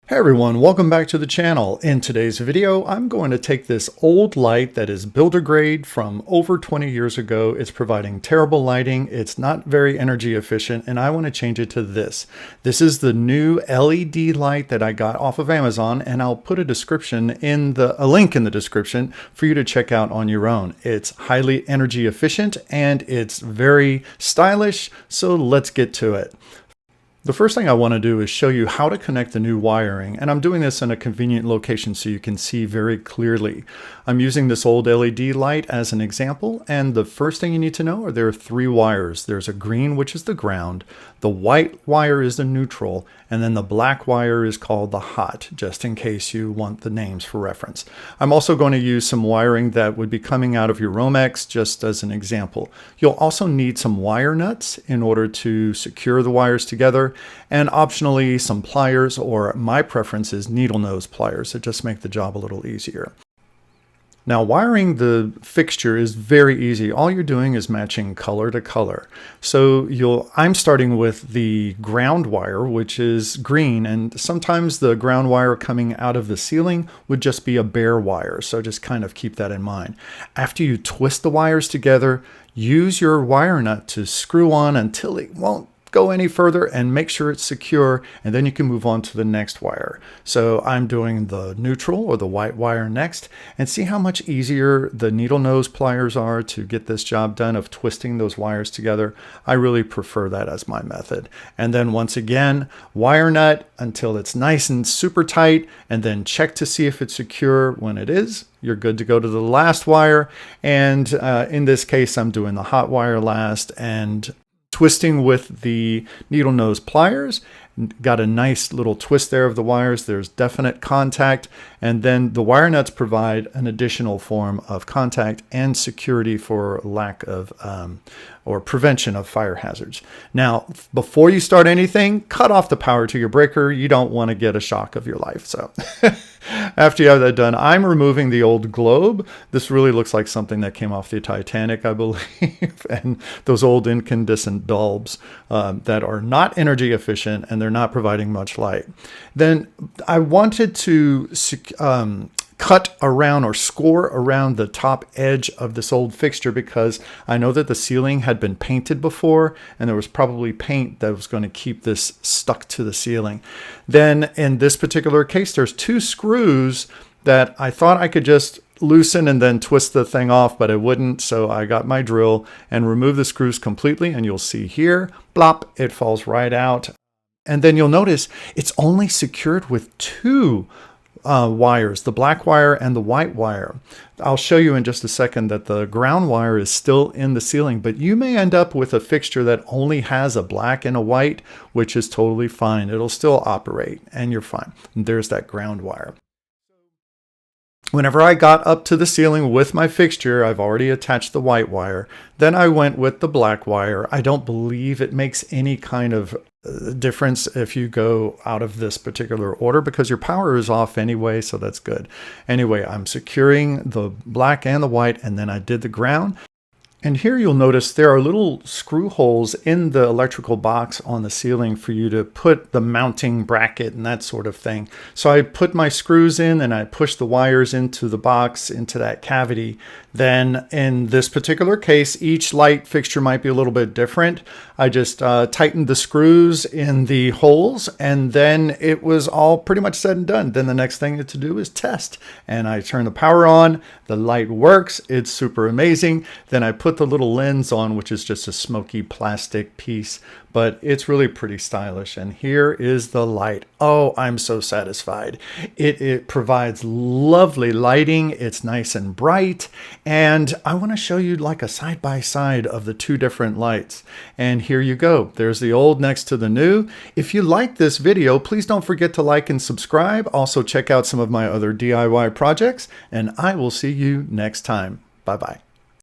Hey everyone, welcome back to the channel. In today's video, I'm going to take this old light that is builder grade from over 20 years ago. It's providing terrible lighting. It's not very energy efficient, and I want to change it to this. This is the new LED light that I got off of Amazon, and I'll put a link in the description for you to check out on your own. It's highly energy efficient and it's very stylish, so let's get to it. The first thing I want to do is show you how to connect the new wiring, and I'm doing this in a convenient location so you can see very clearly. I'm using this old LED light as an example, and the first thing you need to know are there are three wires. There's a green, which is the ground, the white wire is the neutral, and then the black wire is called the hot, just in case you want the names for reference. I'm also going to use some wiring that would be coming out of your Romex, just as an example. You'll also need some wire nuts in order to secure the wires together, and optionally some pliers, or my preference is needle nose pliers that just make the job a little easier. Now, wiring the fixture is very easy. All you're doing is matching color to color. So I'm starting with the ground wire, which is green, and sometimes the ground wire coming out of the ceiling would just be a bare wire. So just kind of keep that in mind. After you twist the wires together, use your wire nut to screw on until it won't go any further, and make sure it's secure, and then you can move on to the next wire. So I'm doing the neutral or the white wire next, and see how much easier the needle nose pliers are to get this job done of twisting those wires together. I really prefer that as my method. And then once again, wire nut until it's nice and super tight, and then check to see if it's secure. When it is, you're good to go to the last wire. And in this case, I'm doing the hot wire last and twisting with the needle nose pliers. Got a nice little twist there of the wires. There's definite contact, and then the wire nuts provide an additional form of contact and security for lack of or prevention of fire hazards. Now, before you start anything, cut off the power to your breaker. You don't want to get a shock of your life. So after you have that done, I'm removing the old globe. This really looks like something that came off the Titanic, I believe, and those old incandescent bulbs that are not energy efficient, and they're not providing much light. Then I wanted to cut around or score around the top edge of this old fixture, because I know that the ceiling had been painted before, and there was probably paint that was going to keep this stuck to the ceiling. Then in this particular case, there's two screws that I thought I could just loosen and then twist the thing off, but it wouldn't. So I got my drill and removed the screws completely, and you'll see here, blop, it falls right out. And then you'll notice it's only secured with two wires, the black wire and the white wire. I'll show you in just a second that the ground wire is still in the ceiling, but you may end up with a fixture that only has a black and a white, which is totally fine. It'll still operate and you're fine. And there's that ground wire. Whenever I got up to the ceiling with my fixture, I've already attached the white wire. Then I went with the black wire. I don't believe it makes any kind of difference if you go out of this particular order, because your power is off anyway, so that's good. Anyway, I'm securing the black and the white, and then I did the ground. And here you'll notice there are little screw holes in the electrical box on the ceiling for you to put the mounting bracket and that sort of thing. So I put my screws in and I pushed the wires into the box, into that cavity. Then in this particular case, each light fixture might be a little bit different. I just tightened the screws in the holes, and then it was all pretty much said and done. Then the next thing to do is test. And I turn the power on, the light works, it's super amazing. Then I put the little lens on, which is just a smoky plastic piece, but it's really pretty stylish. And here is the light. Oh, I'm so satisfied. It provides lovely lighting. It's nice and bright. And I want to show you like a side by side of the two different lights. And here you go. There's the old next to the new. If you like this video, please don't forget to like and subscribe. Also check out some of my other DIY projects, and I will see you next time. Bye-bye.